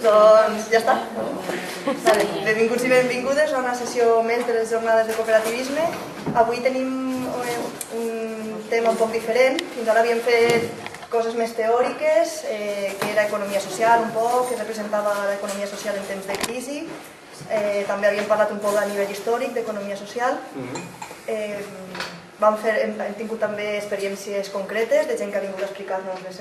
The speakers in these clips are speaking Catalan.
Doncs ja està. Benvinguts i benvingudes a una sessió més de les jornades de cooperativisme. Avui tenim un tema un poc diferent. Fins ara havíem fet coses més teòriques, que era economia social un poc, que representava l'economia social en temps de crisi. També havíem parlat un poc a nivell històric d'economia social. Hem tingut també experiències concretes de gent que ha vingut a explicar-nos els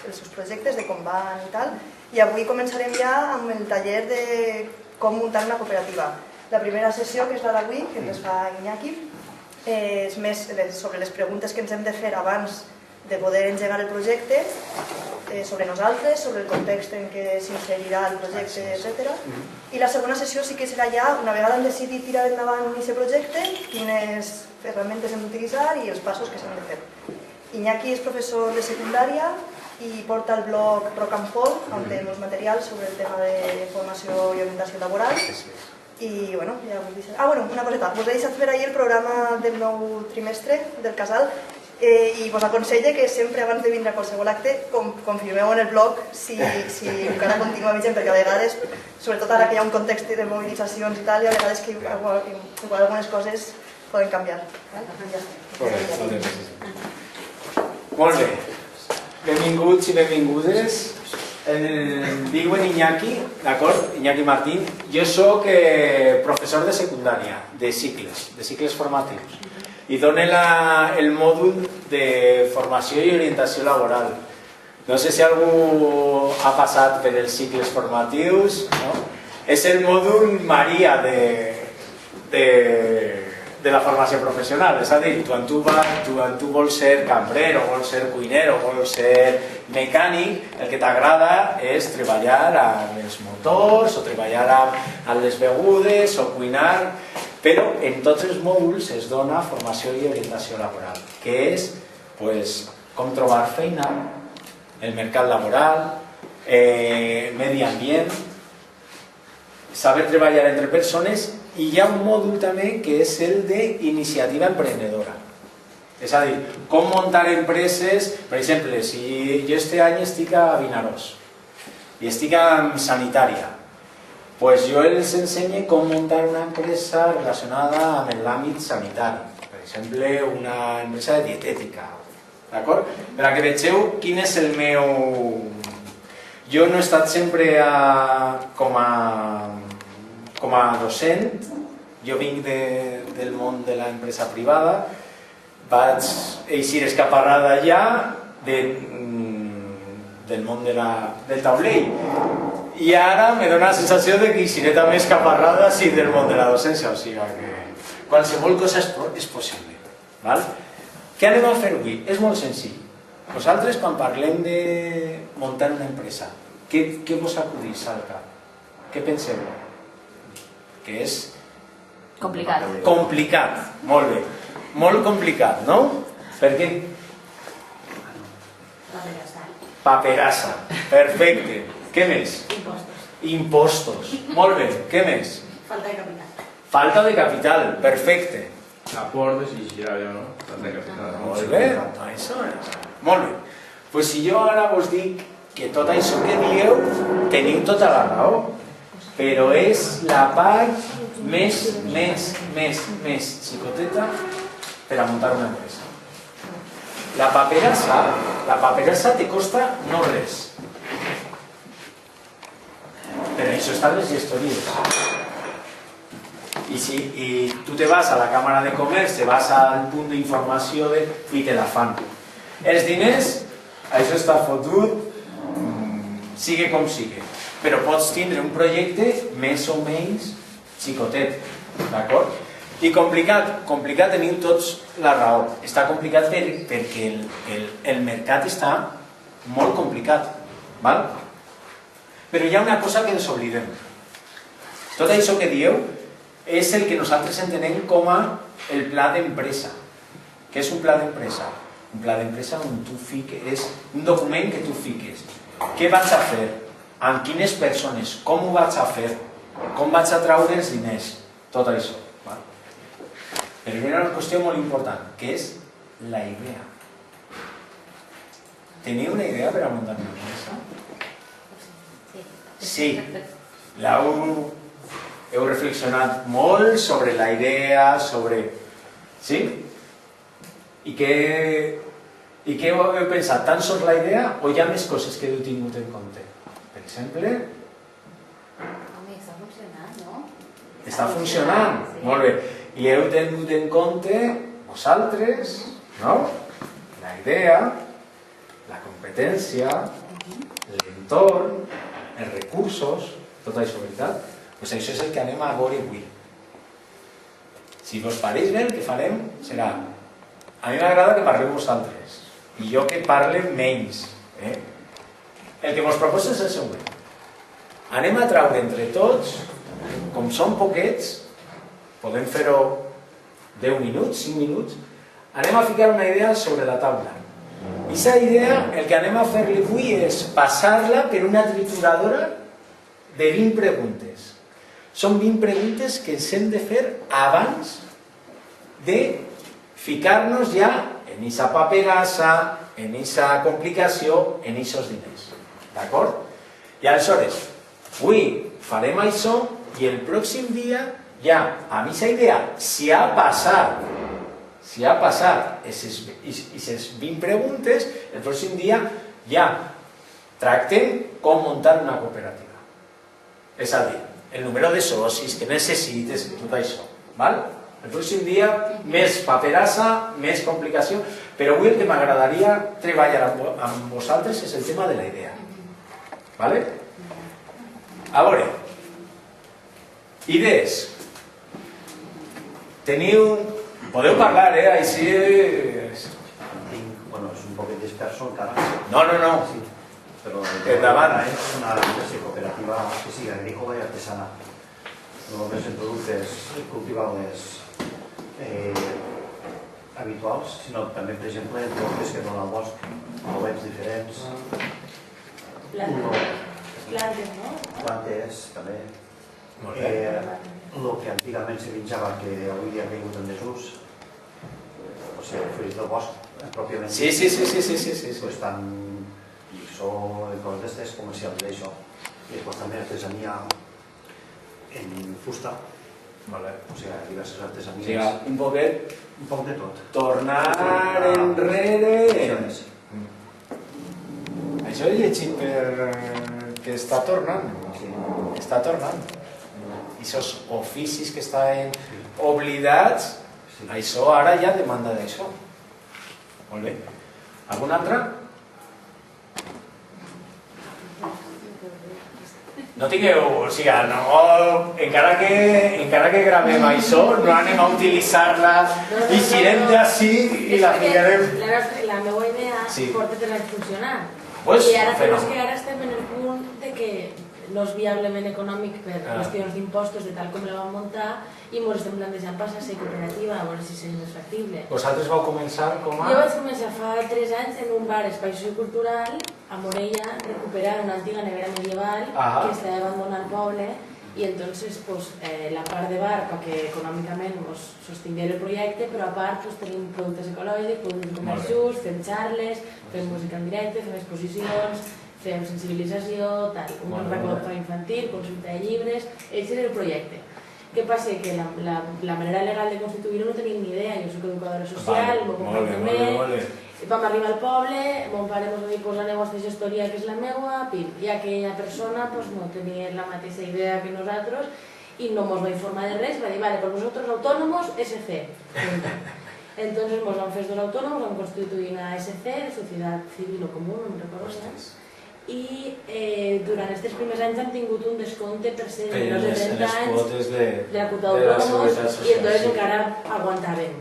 seus projectes, de com van i tal. I avui començarem ja amb el taller de com muntar una cooperativa. La primera sessió, que és la d'avui, que ens fa Iñaki, és més sobre les preguntes que ens hem de fer abans de poder engegar el projecte, sobre nosaltres, sobre el context en què s'inserirà el projecte, etc. I la segona sessió sí que serà ja, una vegada hem decidit tirar endavant aquest projecte, quines ferramentes hem d'utilitzar i els passos que s'han de fer. Iñaki és professor de secundària i porta el blog Rock and Fall, on té molts materials sobre el tema de formació i orientació laboral. I, bueno, ja us deixaré... una coseta. Us he deixat fer ahir el programa del nou trimestre del Casal i us aconselle que sempre abans de vindre a qualsevol acte confirmeu en el blog si encara continua vigent, perquè a vegades, sobretot ara que hi ha un context de mobilitzacions i tal, i a vegades que igual algunes coses poden canviar. Molt bé. Benvinguts i benvingudes. Em diuen Iñaki, d'acord? Iñaki Martín. Jo soc professor de secundària, de cicles formatius. I dono el mòdul de formació i orientació laboral. No sé si algú ha passat per els cicles formatius, no? És el mòdul Maria de la formació professional, és a dir, quan tu vols ser cambrer o vols ser cuiner o vols ser mecànic, el que t'agrada és treballar amb els motors o treballar amb les begudes o cuinar, però en tots els mòduls es dona formació i orientació laboral, que és com trobar feina, el mercat laboral, medi ambient, saber treballar entre persones. I hi ha un mòdul també que és el d'iniciativa emprenedora. És a dir, com muntar empreses. Per exemple, si jo este any estic a Vinaròs i estic en sanitària, doncs jo els ensenyo com muntar una empresa relacionada amb l'àmbit sanitari. Per exemple, una empresa de dietètica. D'acord? Per a que vegeu quin és el meu... Jo no he estat sempre com a docent, jo vinc del món de l'empresa privada, vaig eixir escaparrada ja del món del taulell i ara me dona la sensació que eixiré també escaparrada del món de la docència, o sigui que qualsevol cosa és possible. Què anem a fer avui? És molt senzill. Vosaltres, quan parlem de muntar una empresa, què vos acudís al cap? Què penseu? Que és... Complicat. Complicat, molt bé. Molt complicat, no? Per què? Paperassa. Perfecte. Què més? Impostos. Molt bé. Què més? Falta de capital. Falta de capital. Perfecte. Aportes i giralla, no? Falta de capital. Molt bé. Això és... Molt bé. Doncs si jo ara vos dic que tot això que dieu teniu tota la raó, però és la part més xicoteta per a muntar una empresa. La paperassa te costa no res. Per això estan les gestories. I si tu te vas a la Càmera de Comerç, te vas al punt d'informació i te la fan. Els diners, això està fotut, sigue com sigue. Però pots tindre un projecte més o menys xicotet, d'acord? I complicat teniu tots la raó. Està complicat perquè el mercat està molt complicat, val? Però hi ha una cosa que ens oblidem. Tot això que dieu és el que nosaltres entenem com el pla d'empresa. Què és un pla d'empresa? Un pla d'empresa on tu fiques, és un document que tu fiques. Què vaig a fer? Amb quines persones? Com ho vaig a fer? Com vaig a traure els diners? Tot això. Però hi ha una qüestió molt important, que és la idea. Teniu una idea per a muntar una empresa? Sí, heu reflexionat molt sobre la idea, sobre... Sí? I què heu pensat? Tan sols la idea o hi ha més coses que heu tingut en compte? Per exemple... Home, està funcionant, no? Està funcionant, molt bé. I heu tingut en compte vosaltres, no? La idea, la competència, l'entorn, els recursos, tot això, veritat? Doncs això és el que anem a veure avui. Si vos pareix bé, el que farem serà... A mi m'agrada que parleu vosaltres, i jo que parle menys. El que vos proposo és el següent. Anem a traure entre tots, com són poquets, podem fer-ho 10 minuts, 5 minuts, anem a ficar una idea sobre la taula. I aquesta idea, el que anem a fer-li avui és passar-la per una trituradora de 20 preguntes. Són 20 preguntes que ens hem de fer abans de ficar-nos ja en aquesta paperassa, en aquesta complicació, en aquests diners. D'acord? I aleshores, avui farem això i el pròxim dia ja, amb aquesta idea, si ha passat aquestes 20 preguntes, el pròxim dia ja tractem com muntar una cooperativa. És a dir, el número de socis que necessites, tot això. Val? El pròxim dia, més paperassa, més complicació, però avui el que m'agradaria treballar amb vosaltres és el tema de la idea. Vale? A veure, idees. Teniu... Podeu parlar, així... Bueno, és un poquet disperso encara. No. Sí, però endavant. És una cooperativa que sigui agrícola i artesana. No només en productes cultivables habituals, sinó també, per exemple, en productes que donen al bosc, bolets diferents. Plantes, no? Plantes, també. Molt bé. El que antigament se menjava, que avui dia ha caigut en desús, o sigui, fruits del bosc, pròpiament. Sí. Pues tant lliçó i coses d'estes comercials d'això. I després també artesania en fusta. Vale. O sigui, diverses artesanies. O sigui, un poquet... Un poc de tot. Tornar enrere... Això és. Això he llegit que està tornant. Sí. Està tornant. I aquests oficis que estaven oblidats, això ara ja demanda d'això. Molt bé. Algun altre? No tingueu, o sigui, no, encara que gravem això, no anem a utilitzar-la i girem d'ací i la ficarem. La meva idea Sí. porta 3 anys funcionant. Pues, I ara, però és fenomen. que ara estem en el punt de que no és viablement econòmic per qüestions d'impostos de tal com la vam muntar i ens estem plantejant passar a ser cooperativa a veure si és més factible. Vosaltres vau començar com a... Jo vaig començar fa 3 anys en un bar espai sociocultural a Morella, recuperar una antiga nevera medieval que estava abandonada al poble i entonces pues, la part de bar perquè econòmicament pues, sostingués el projecte, però a part pues, tenim productes ecològics, productes de comerç just, fem xarles, fem música en directe, fem exposicions, fem sensibilització, tal, un recollector infantil, consulta de llibres, aquest era el projecte. Què passa? Que la manera legal de constituir-ho no tenim ni idea, jo soc educadora social, m'ho company també, vam arribar al poble, mon pare ens va dir pues, aneu a fer gestoria que és la meua, pim, i aquella persona pues, no tenia la mateixa idea que nosaltres i no ens va informar de res, va dir, vale, pues vosotros autónomos, SC. Entonces nos vam fer 2 autònoms, vam constituir una SC, de Societat Civil o Comú, no me'n recordo ja. I durant aquests primers anys hem tingut un descompte per ser menors de 30 anys de la quota d'autònoms i entonces encara aguantàvem.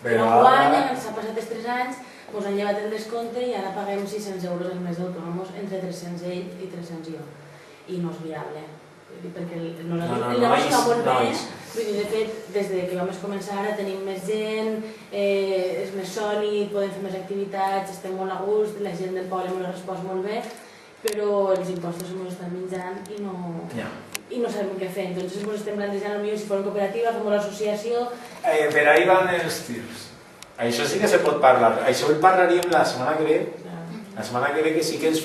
Però enguany, s'ha passat els 3 anys, ens han llevat el descompte i ara paguem 600 euros al mes d'autònomos, entre 300 ell i 300 jo. I no és viable. Perquè el negoci va molt bé. De fet, des que vam començar ara tenim més gent, és més sòlid, podem fer més activitats, estem molt a gust, la gent del poble ens ha respost molt bé, però els impostos ens estan menjant i no sabem què fer. Entonces ens estem plantejant potser si fos cooperativa, fem una associació... Per ahí van els tirs. Això sí que se pot parlar. Això ho parlaríem la setmana que ve. La setmana que ve que sí que ens